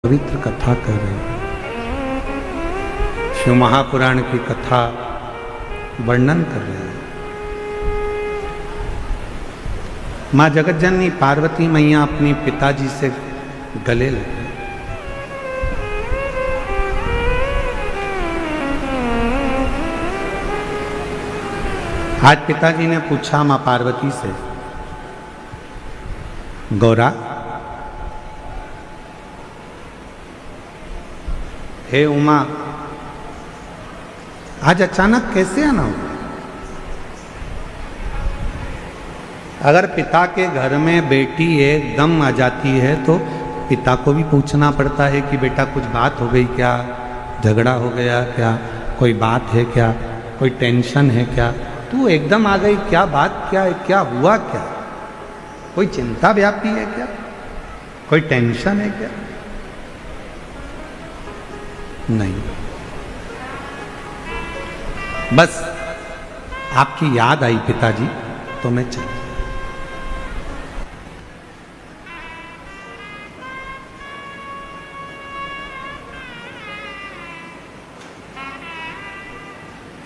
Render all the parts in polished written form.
पवित्र कथा कर रहे हैं। शिव महापुराण की कथा वर्णन कर रहे हैं। माँ जगतजननी पार्वती मैया अपनी पिताजी से गले लगे। आज पिताजी ने पूछा माँ पार्वती से, गौरा, हे उमा, आज अचानक कैसे आना हो? अगर पिता के घर में बेटी एकदम आ जाती है तो पिता को भी पूछना पड़ता है कि बेटा कुछ बात हो गई क्या, झगड़ा हो गया क्या, कोई बात है क्या, कोई टेंशन है क्या? तू एकदम आ गई, क्या बात क्या है, क्या हुआ क्या? कोई चिंता व्यापी है क्या, कोई टेंशन है क्या? नहीं, बस आपकी याद आई पिताजी तो मैं चला।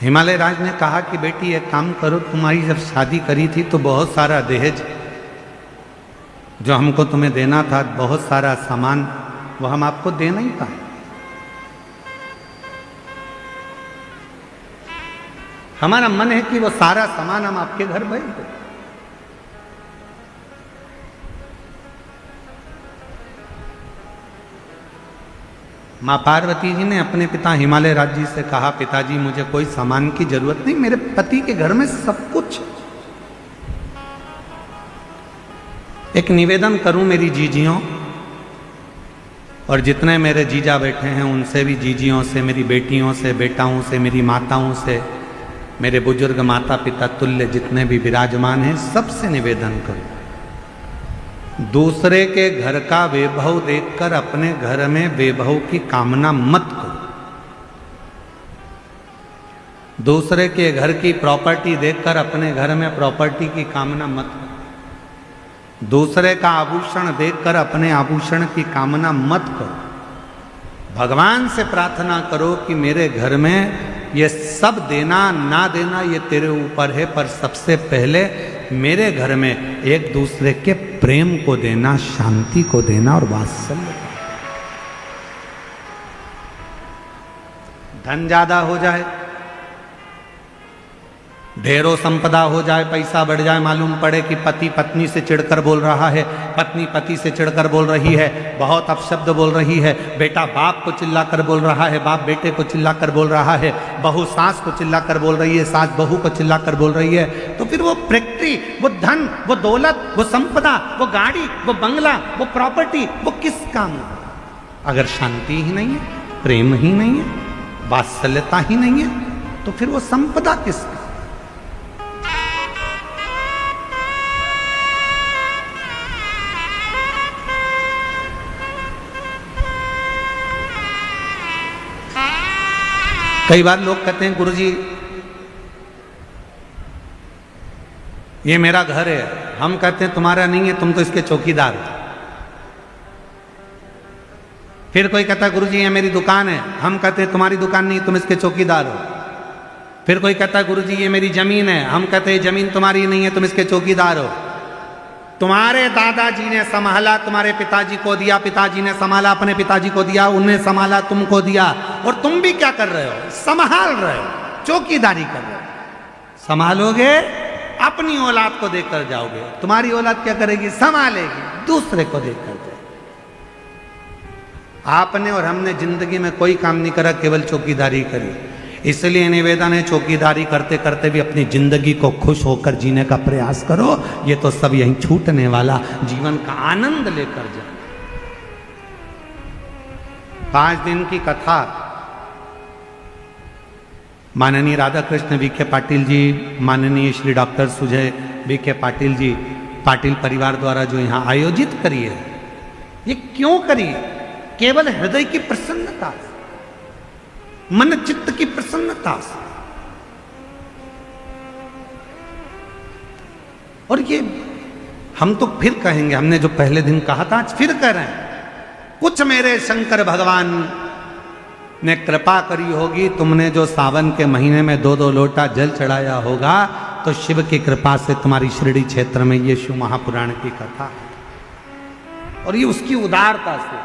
हिमालय राज ने कहा कि बेटी एक काम करो, तुम्हारी जब शादी करी थी तो बहुत सारा दहेज जो हमको तुम्हें देना था, बहुत सारा सामान, वो हम आपको दे नहीं पाए। हमारा मन है कि वो सारा सामान हम आपके घर भेज दें। माँ पार्वती जी ने अपने पिता हिमालय राज जी से कहा, पिताजी मुझे कोई सामान की जरूरत नहीं, मेरे पति के घर में सब कुछ। एक निवेदन करूं मेरी जीजियों, और जितने मेरे जीजा बैठे हैं उनसे भी, जीजियों से, मेरी बेटियों से, बेटाओं से, मेरी माताओं से, मेरे बुजुर्ग माता पिता तुल्य जितने भी विराजमान हैं, सबसे निवेदन करूं, दूसरे के घर का वैभव देखकर अपने घर में वैभव की कामना मत करो। दूसरे के घर की प्रॉपर्टी देखकर अपने घर में प्रॉपर्टी की कामना मत करो। दूसरे का आभूषण देखकर अपने आभूषण की कामना मत करो। भगवान से प्रार्थना करो कि मेरे घर में ये सब देना ना देना ये तेरे ऊपर है, पर सबसे पहले मेरे घर में एक दूसरे के प्रेम को देना, शांति को देना और वात्सल्य। धन ज्यादा हो जाए, ढेरों संपदा हो जाए, पैसा बढ़ जाए, मालूम पड़े कि पति पत्नी से चिढ़कर बोल रहा है, पत्नी पति से चिढ़कर बोल रही है, बहुत अपशब्द बोल रही है, बेटा बाप को चिल्लाकर बोल रहा है, बाप बेटे को चिल्लाकर बोल रहा है, बहू सास को चिल्लाकर बोल रही है, सास बहू को चिल्लाकर बोल रही है, तो फिर वो प्रैक्टी, वो धन, वो दौलत, वो संपदा, वो गाड़ी, वो बंगला, वो प्रॉपर्टी, वो किस काम का? अगर शांति ही नहीं है, प्रेम ही नहीं है, वात्सल्यता ही नहीं है, तो फिर वो संपदा किसका? कई बार लोग कहते हैं, गुरुजी ये मेरा घर है, हम कहते हैं तुम्हारा नहीं है, तुम तो इसके चौकीदार हो। फिर कोई कहता है, गुरुजी ये मेरी दुकान है, हम कहते हैं तुम्हारी दुकान नहीं, तुम इसके चौकीदार हो। फिर कोई कहता है, गुरुजी ये मेरी जमीन है, हम कहते हैं जमीन तुम्हारी नहीं है, तुम इसके चौकीदार हो। तुम्हारे दादाजी ने संभाला, तुम्हारे पिताजी को दिया, पिताजी ने संभाला, अपने पिताजी को दिया, उन्हें संभाला, तुमको दिया, और तुम भी क्या कर रहे हो? संभाल रहे हो, चौकीदारी कर रहे हो। संभालोगे, अपनी औलाद को देखकर जाओगे, तुम्हारी औलाद क्या करेगी? संभालेगी, दूसरे को देखकर जाएगी। आपने और हमने जिंदगी में कोई काम नहीं करा, केवल चौकीदारी करी। इसलिए निवेदन है, चौकीदारी करते करते भी अपनी जिंदगी को खुश होकर जीने का प्रयास करो। ये तो सब यहीं छूटने वाला, जीवन का आनंद लेकर जाओ। 5 दिन की कथा माननीय राधा कृष्ण वीके पाटिल जी, माननीय श्री डॉक्टर सुजय वीके पाटिल जी, पाटिल परिवार द्वारा जो यहाँ आयोजित करी है, ये क्यों करी? केवल हृदय की प्रसन्नता, मन चित्त की प्रसन्नता से। और ये हम तो फिर कहेंगे, हमने जो पहले दिन कहा था आज फिर कह रहे हैं, कुछ मेरे शंकर भगवान ने कृपा करी होगी, तुमने जो सावन के महीने में 2-2 लोटा जल चढ़ाया होगा, तो शिव की कृपा से तुम्हारी शिरडी क्षेत्र में ये शिव महापुराण की कथा है। और ये उसकी उदारता से,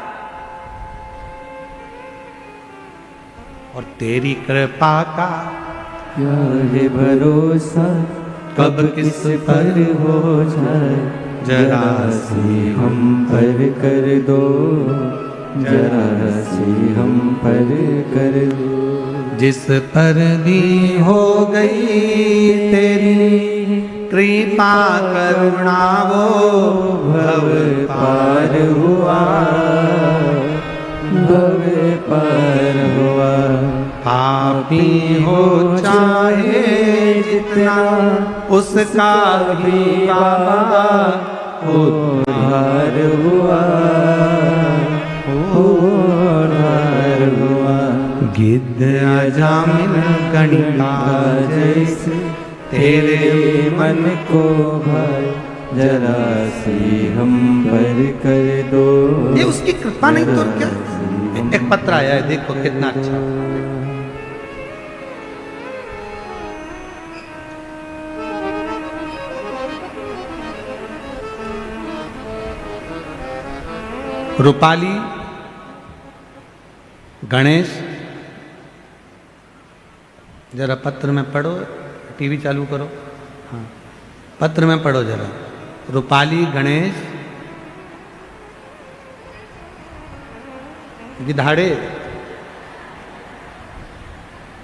और तेरी कृपा का क्या है भरोसा, कब किस पर हो जाए, जरा सी हम पर कर दो, जरा सी हम पर कर दो। जिस पर भी हो गई तेरी कृपा करुणा, वो भव पार हुआ, भव पार हुआ। पापी हो चाहे जितना, उसका भी बाबा उद्धार हुआ, उद्धार हुआ। गिद्ध अजामिन कणिका जैसे तेरे मन को भाई, जरा सी हम पर कर दो। ये उसकी कृपा नहीं तो क्या। एक पत्र आया है, देखो कितना अच्छा। रूपाली, गणेश, जरा पत्र में पढ़ो, टीवी चालू करो, हाँ पत्र में पढ़ो जरा। रूपाली, गणेश, गिधाड़े,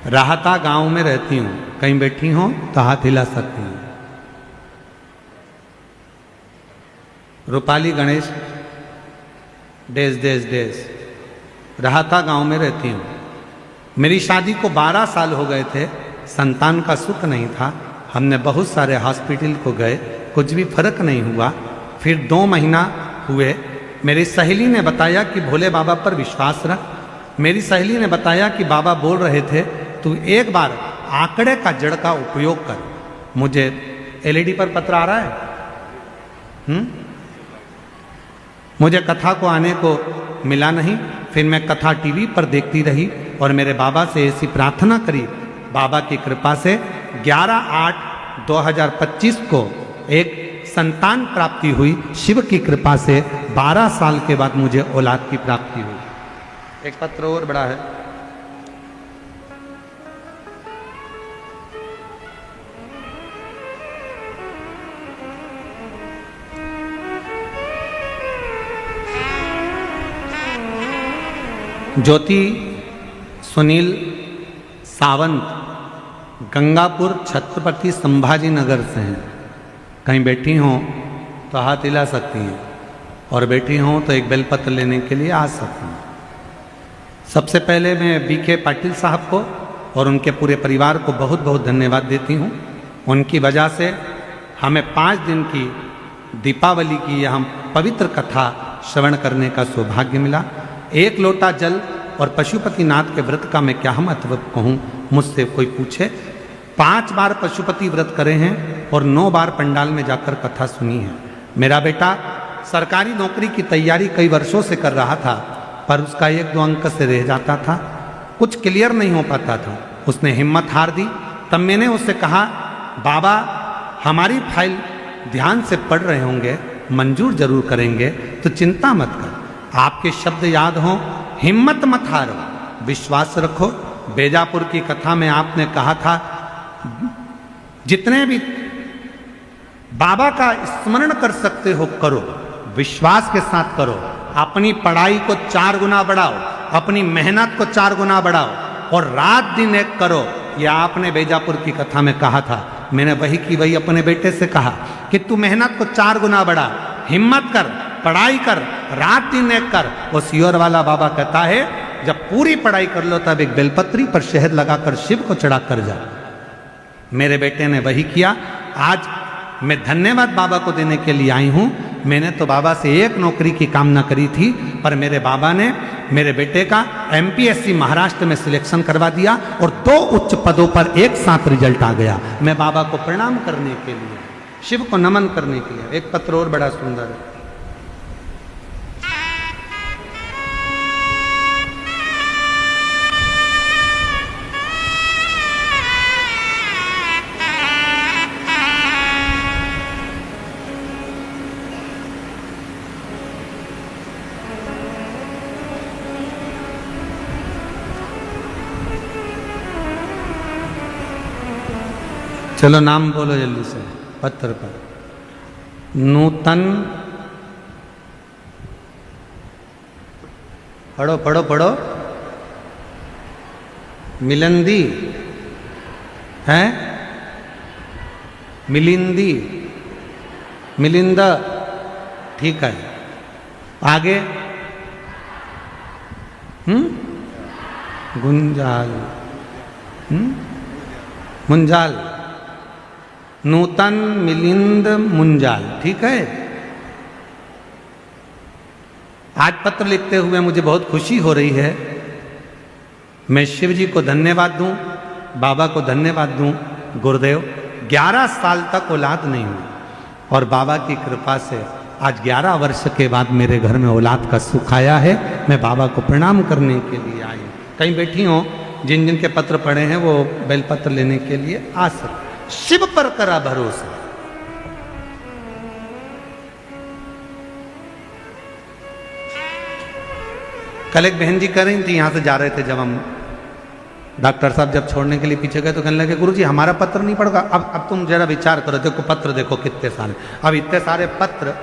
राहता गांव में रहती हूँ, कहीं बैठी हो तो हाथ हिला सकती हूँ। रूपाली, गणेश, देश देश देश, राहता गांव में रहती हूँ। मेरी शादी को 12 साल हो गए थे, संतान का सुख नहीं था। हमने बहुत सारे हॉस्पिटल को गए, कुछ भी फर्क नहीं हुआ। फिर 2 महीना हुए, मेरी सहेली ने बताया कि भोले बाबा पर विश्वास रख। मेरी सहेली ने बताया कि बाबा बोल रहे थे तू एक बार आंकड़े का जड़ का उपयोग कर। मुझे एलईडी पर पत्र आ रहा है, मुझे कथा को आने को मिला नहीं। फिर मैं कथा टीवी पर देखती रही और मेरे बाबा से ऐसी प्रार्थना करी, बाबा की कृपा से 11/8/2025 को एक संतान प्राप्ति हुई। शिव की कृपा से 12 साल के बाद मुझे औलाद की प्राप्ति हुई। एक पत्र और बड़ा है, ज्योति सुनील सावंत, गंगापुर छत्रपति संभाजी नगर से हैं। कहीं बैठी हों तो हाथ हिला सकती हैं, और बैठी हों तो एक बेलपत्र लेने के लिए आ सकती हैं। सबसे पहले मैं बीके पाटिल साहब को और उनके पूरे परिवार को बहुत बहुत धन्यवाद देती हूँ। उनकी वजह से हमें 5 दिन की दीपावली की यह पवित्र कथा श्रवण करने का सौभाग्य मिला। 1 लोटा जल और पशुपतिनाथ के व्रत का मैं क्या महत्व कहूँ, मुझसे कोई पूछे। 5 बार पशुपति व्रत करे हैं और 9 बार पंडाल में जाकर कथा सुनी है। मेरा बेटा सरकारी नौकरी की तैयारी कई वर्षों से कर रहा था, पर उसका 1-2 अंक से रह जाता था, कुछ क्लियर नहीं हो पाता था। उसने हिम्मत हार दी। तब मैंने उससे कहा, बाबा हमारी फाइल ध्यान से पढ़ रहे होंगे, मंजूर जरूर करेंगे, तो चिंता मत कर। आपके शब्द याद हों, हिम्मत मत हारो, विश्वास रखो। बेजापुर की कथा में आपने कहा था, जितने भी बाबा का स्मरण कर सकते हो करो, विश्वास के साथ करो। अपनी पढ़ाई को 4 गुना बढ़ाओ, अपनी मेहनत को 4 गुना बढ़ाओ, और रात दिन एक करो। यह आपने बेजापुर की कथा में कहा था। मैंने वही की वही अपने बेटे से कहा कि तू मेहनत को 4 गुना बढ़ा, हिम्मत कर, पढ़ाई कर, रात दिन एक कर। वो सियोर वाला बाबा कहता है, जब पूरी पढ़ाई कर लो तब एक बेलपत्री पर शहद लगाकर शिव को चढ़ा कर जा। मेरे बेटे ने वही किया। आज मैं धन्यवाद बाबा को देने के लिए आई हूँ। मैंने तो बाबा से 1 नौकरी की कामना करी थी, पर मेरे बाबा ने मेरे बेटे का MPSC महाराष्ट्र में सिलेक्शन करवा दिया और 2 उच्च पदों पर एक साथ रिजल्ट आ गया। मैं बाबा को प्रणाम करने के लिए, शिव को नमन करने के लिए। एक पत्र और बड़ा सुंदर है, चलो नाम बोलो जल्दी से पत्र पर। नूतन, पढ़ो पढ़ो पढ़ो। मिलंदी है, मिलिंदी, मिलिंदा, ठीक है। आगे गुंजाल, मुंजाल, नूतन, मिलिंद, मुंजाल, ठीक है। आज पत्र लिखते हुए मुझे बहुत खुशी हो रही है। मैं शिव जी को धन्यवाद दूं, बाबा को धन्यवाद दूं। गुरुदेव 11 साल तक औलाद नहीं हुई और बाबा की कृपा से आज 11 वर्ष के बाद मेरे घर में औलाद का सुख आया है। मैं बाबा को प्रणाम करने के लिए आई। कहीं बैठी हो, जिन जिन के पत्र पढ़े हैं वो बेलपत्र लेने के लिए आ सकते। शिव पर करा भरोसा। कल एक बहन जी कर रही थी, यहां से जा रहे थे जब हम, डॉक्टर साहब जब छोड़ने के लिए पीछे गए तो कहने लगे गुरुजी हमारा पत्र नहीं पढ़ा। अब तुम जरा विचार करो, देखो पत्र देखो कितने सारे, अब इतने सारे पत्र।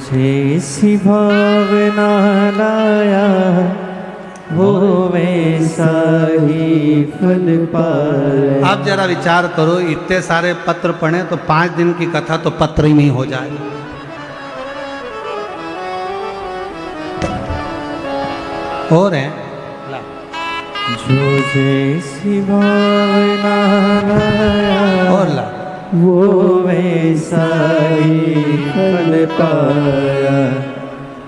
जैसी भावना लाया वो वैसा ही फल पाया। आप जरा विचार करो, इतने सारे पत्र पढ़े तो 5 दिन की कथा तो पत्र ही नहीं हो जाए। और है जो जैसी भावना लाया और ला वो वैसा ही फल पाया।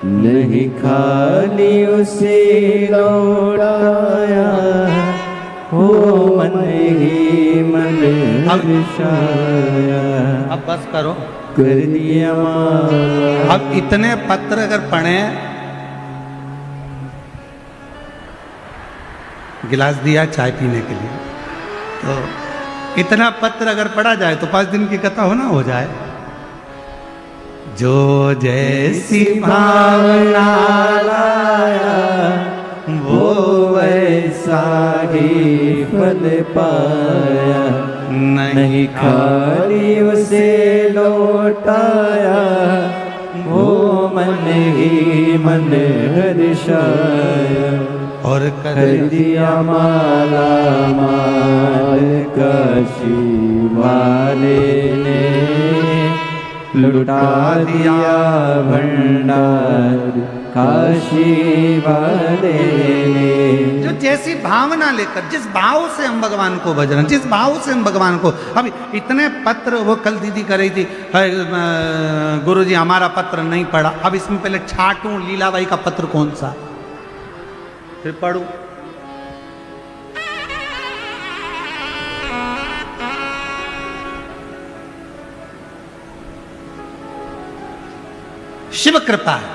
नहीं खाली उसे लौटाया हो मन ही मन हर्षाया। अब बस करो, कर दिया माला। अब इतने पत्र अगर पढ़े, गिलास दिया चाय पीने के लिए, तो इतना पत्र अगर पढ़ा जाए तो 5 दिन की कथा होना हो जाए। जो जैसी भावना लाया वो वैसा ही फल पाया। नहीं खाली उसे लौटाया वो मन ही मन हर्षाया। और कर दिया माला माल काशी वाले ने। लुटा दिया भंडार काशी वाले ने। जो जैसी भावना लेकर, जिस भाव से हम भगवान को भज रहे हैं, जिस भाव से हम भगवान को, अब इतने पत्र, वो कल दीदी कर रही थी गुरुजी हमारा पत्र नहीं पढ़ा। अब इसमें पहले छाटूं लीलाबाई का पत्र कौन सा, फिर पढ़ू। शिव कृपा है।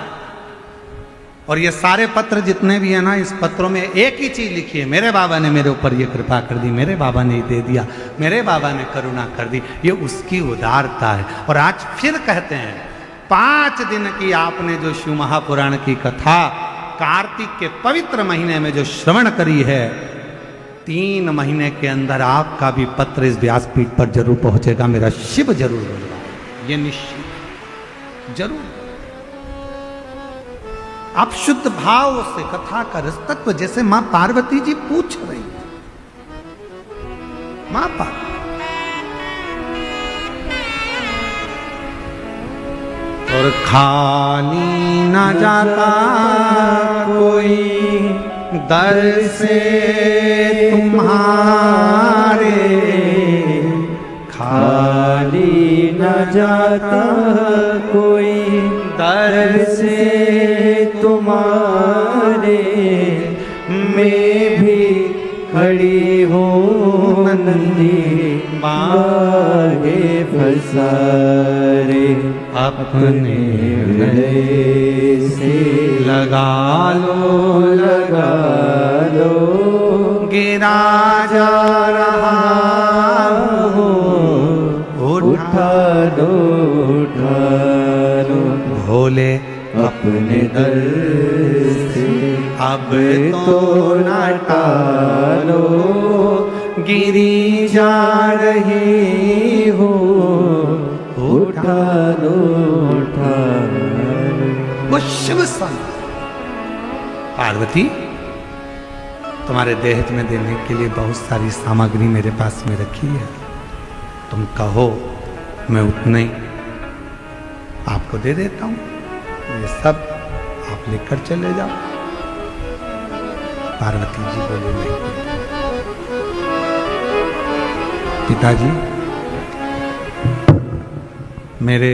और ये सारे पत्र जितने भी है ना, इस पत्रों में एक ही चीज लिखी है, मेरे बाबा ने मेरे ऊपर ये कृपा कर दी, मेरे बाबा ने दे दिया, मेरे बाबा ने करुणा कर दी। ये उसकी उदारता है। और आज फिर कहते हैं 5 दिन की आपने जो शिव महापुराण की कथा कार्तिक के पवित्र महीने में जो श्रवण करी है, 3 महीने के अंदर आपका भी पत्र इस व्यासपीठ पर जरूर पहुंचेगा। मेरा शिव जरूर बोलगा। ये निश्चित जरूर। आप शुद्ध भाव से कथा का रसतत्व जैसे मां पार्वती जी पूछ रही है, मां पार्वती और खाली न जाता कोई दर से तुम्हारे, खाली न जाता कोई दर से तुम्हारे, मैं भी खड़ी हूँ नंदी बागे फसारे, अपने हृदय से लगा लो गिरा जा रहा हो, उठा दो भोले अपने दर से, अब तो न टालो गिरी जा रही हो, उठा लो वो शिव संत पार्वती तुम्हारे देह में देने के लिए बहुत सारी सामग्री मेरे पास में रखी है, तुम कहो मैं उतने ही आपको दे देता हूं, ये सब आप लेकर चले जाओ। पार्वती जी बोले नहीं पिताजी, मेरे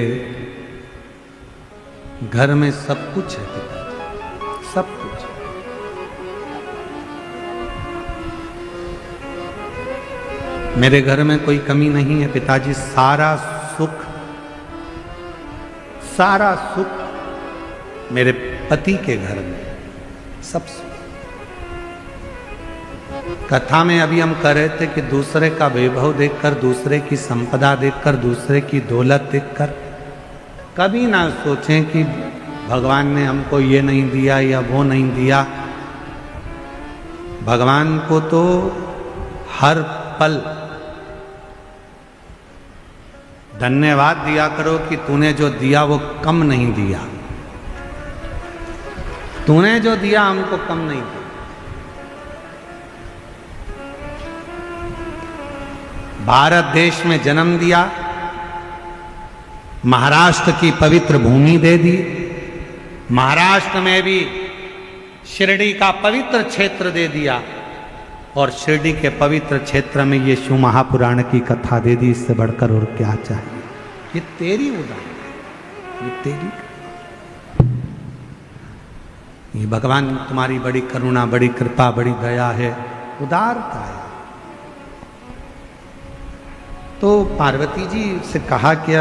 घर में सब कुछ है पिताजी, सब कुछ। मेरे घर में कोई कमी नहीं है पिताजी, सारा सुख मेरे पति के घर में, सब सुख। कथा में अभी हम कह रहे थे कि दूसरे का वैभव देखकर, दूसरे की संपदा देखकर, दूसरे की दौलत देखकर कभी ना सोचें कि भगवान ने हमको ये नहीं दिया या वो नहीं दिया। भगवान को तो हर पल धन्यवाद दिया करो कि तूने जो दिया वो कम नहीं दिया, तूने जो दिया हमको कम नहीं दिया। भारत देश में जन्म दिया, महाराष्ट्र की पवित्र भूमि दे दी, महाराष्ट्र में भी शिरडी का पवित्र क्षेत्र दे दिया, और शिरडी के पवित्र क्षेत्र में ये शिव महापुराण की कथा दे दी। इससे बढ़कर और क्या चाहिए? ये तेरी उदाहरण, ये तेरी, ये भगवान तुम्हारी बड़ी करुणा, बड़ी कृपा, बड़ी दया है, उदारता है। तो पार्वती जी से कहा कि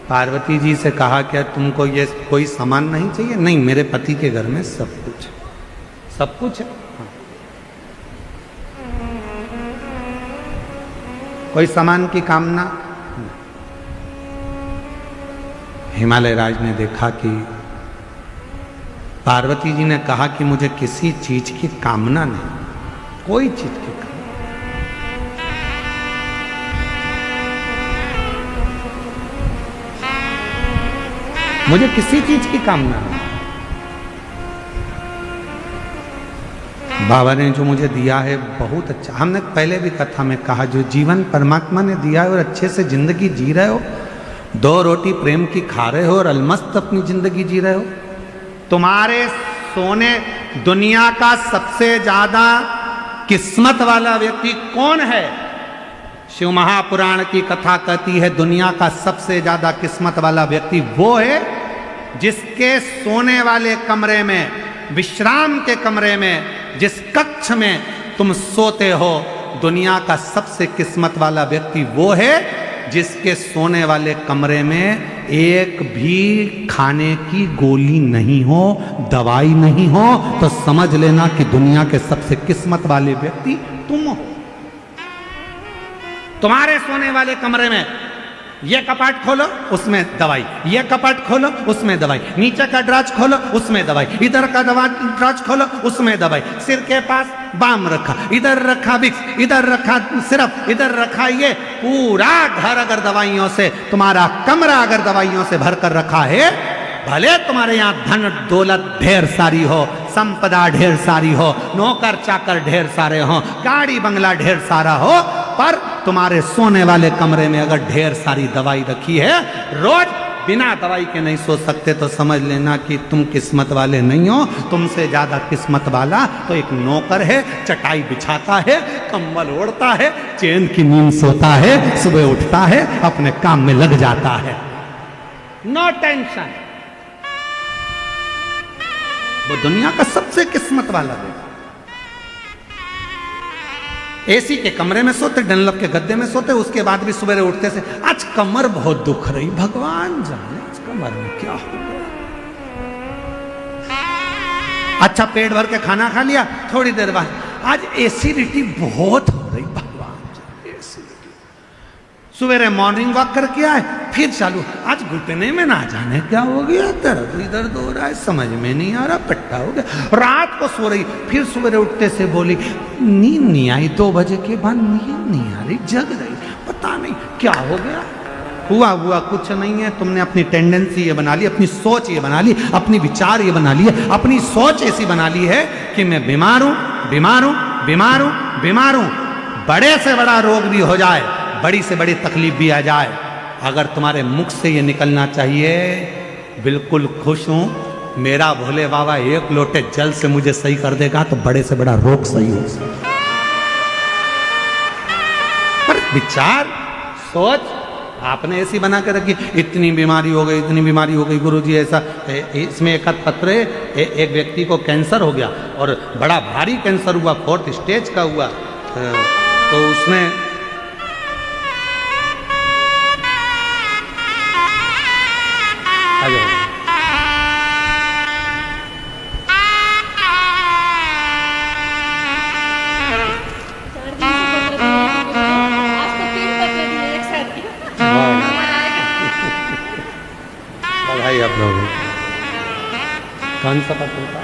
पार्वती जी से कहा क्या तुमको ये कोई सामान नहीं चाहिए? नहीं, मेरे पति के घर में सब कुछ है, सब कुछ है। हाँ। कोई सामान की कामना? हिमालय राज ने देखा कि पार्वती जी ने कहा कि मुझे किसी चीज की कामना नहीं, कोई चीज की कामना। मुझे किसी चीज की कामना नहीं। बाबा ने जो मुझे दिया है बहुत अच्छा। हमने पहले भी कथा में कहा, जो जीवन परमात्मा ने दिया है और अच्छे से जिंदगी जी रहे हो, 2 रोटी प्रेम की खा रहे हो और अलमस्त अपनी जिंदगी जी रहे हो। तुम्हारे सोने दुनिया का सबसे ज्यादा किस्मत वाला व्यक्ति कौन है? शिव महापुराण की कथा कहती है दुनिया का सबसे ज्यादा किस्मत वाला व्यक्ति वो है जिसके सोने वाले कमरे में, विश्राम के कमरे में, जिस कक्ष में तुम सोते हो, दुनिया का सबसे किस्मत वाला व्यक्ति वो है जिसके सोने वाले कमरे में एक भी खाने की गोली नहीं हो, दवाई नहीं हो, तो समझ लेना कि दुनिया के सबसे किस्मत वाले व्यक्ति तुम हो। तुम्हारे सोने वाले कमरे में ये कपाट खोलो उसमें दवाई, ये कपाट खोलो उसमें दवाई, नीचे का ड्राज खोलो उसमें दवाई, इधर का ड्राज खोलो उसमें दवाई, सिर के पास बाम रखा, इधर रखा विक्स, इधर रखा सिरप, इधर रखा ये, पूरा घर अगर दवाइयों से, तुम्हारा कमरा अगर दवाइयों से भरकर रखा है, भले तुम्हारे यहाँ धन दौलत ढेर सारी हो, संपदा ढेर सारी हो, नौकर चाकर ढेर सारे हो, गाड़ी बंगला ढेर सारा हो, पर तुम्हारे सोने वाले कमरे में अगर ढेर सारी दवाई रखी है, रोज बिना दवाई के नहीं सो सकते, तो समझ लेना कि तुम किस्मत वाले नहीं हो। तुमसे ज्यादा किस्मत वाला तो एक नौकर है, चटाई बिछाता है, कंबल ओढ़ता है, चैन की नींद सोता है, सुबह उठता है, अपने काम में लग जाता है, नो टेंशन। वो दुनिया का सबसे किस्मत वाला है। एसी के कमरे में सोते, डनलप के गद्दे में सोते, उसके बाद भी सुबह उठते से आज कमर बहुत दुख रही, भगवान जाने आज कमर में क्या हो गया। अच्छा पेट भर के खाना खा लिया, थोड़ी देर बाद आज एसिडिटी बहुत हो रही, भगवान जाने एसिडिटी। सवेरे मॉर्निंग वॉक करके आए, फिर चालू, आज घुटने में ना जाने क्या हो गया, दर्द इधर हो रहा है, समझ में नहीं आ रहा, पट्टा हो गया। रात को सो रही, फिर सवेरे उठते से बोली नींद नहीं आई, 2 बजे के बाद नींद नहीं आ रही, जग रही, पता नहीं क्या हो गया। हुआ कुछ नहीं है, तुमने अपनी टेंडेंसी ये बना ली, अपनी सोच ये बना ली, अपनी विचार ये बना ली है, अपनी सोच ऐसी बना ली है कि मैं बीमार हूं, बीमार हूं, बीमार हूं, बीमार हूं। बड़े से बड़ा रोग भी हो जाए, बड़ी से बड़ी तकलीफ भी आ जाए, अगर तुम्हारे मुख से ये निकलना चाहिए बिल्कुल खुश हूं, मेरा भोले बाबा 1 लोटे जल से मुझे सही कर देगा, तो बड़े से बड़ा रोग सही हो सकता। पर विचार सोच आपने ऐसी बना के रखी, इतनी बीमारी हो गई, इतनी बीमारी हो गई, गुरुजी ऐसा। इसमें एक पत्र है, एक व्यक्ति को कैंसर हो गया और बड़ा भारी कैंसर हुआ, 4th स्टेज का हुआ, तो उसने बधाई आप लोगों को। कौन सा पत्र था?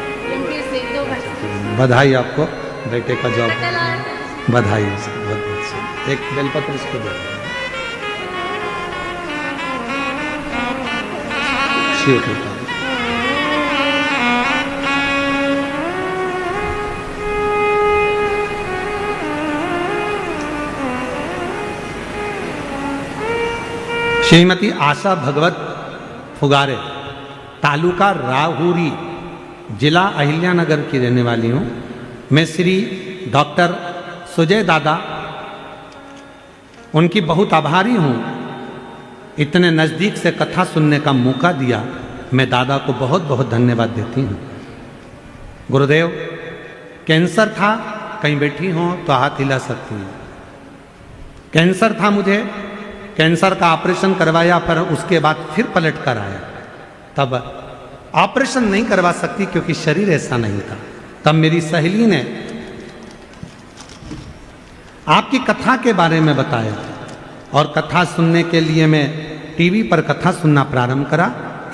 बधाई आपको, बेटे का जॉब, बधाई। एक बेलपत्र इसको दो, शिव कृपा। श्रीमती आशा भगवत फुगारे, तालुका राहुरी, जिला अहिल्यानगर की रहने वाली हूँ। मैं श्री डॉक्टर सुजय दादा, उनकी बहुत आभारी हूँ, इतने नज़दीक से कथा सुनने का मौका दिया। मैं दादा को बहुत बहुत धन्यवाद देती हूँ। गुरुदेव, कैंसर था, कहीं बैठी हो तो हाथ हिला सकती हूँ। कैंसर था मुझे, कैंसर का ऑपरेशन करवाया, पर उसके बाद फिर पलट कर आया। तब ऑपरेशन नहीं करवा सकती क्योंकि शरीर ऐसा नहीं था। तब मेरी सहेली ने आपकी कथा के बारे में बताया और कथा सुनने के लिए मैं टीवी पर कथा सुनना प्रारंभ करा,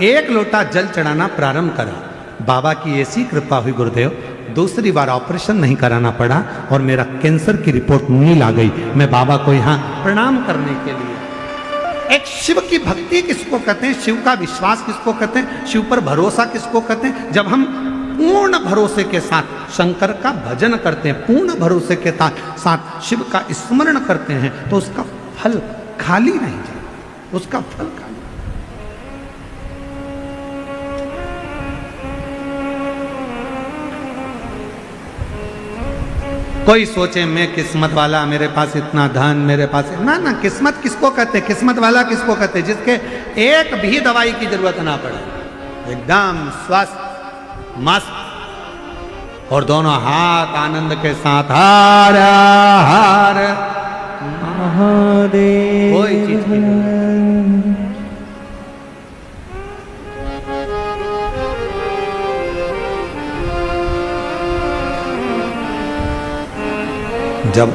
1 लोटा जल चढ़ाना प्रारंभ करा। बाबा की ऐसी कृपा हुई गुरुदेव, दूसरी बार ऑपरेशन नहीं कराना पड़ा और मेरा कैंसर की रिपोर्ट नील आ गई। मैं बाबा को यहाँ प्रणाम करने के लिए, एक शिव की भक्ति किसको कहते हैं, शिव का विश्वास किसको कहते हैं, शिव पर भरोसा किसको कहते हैं, जब हम पूर्ण भरोसे के साथ शंकर का भजन करते हैं, पूर्ण भरोसे के साथ शिव का स्मरण करते हैं, तो उसका फल खाली नहीं जाता, उसका फल खाली। कोई सोचे मैं किस्मत वाला, मेरे पास इतना धन, मेरे पास ना ना, किस्मत किसको कहते, किस्मत वाला किसको कहते, जिसके एक भी दवाई की जरूरत ना पड़े, एकदम स्वस्थ मस्त और दोनों हाथ आनंद के साथ हर हर महादेव। कोई चीज की जब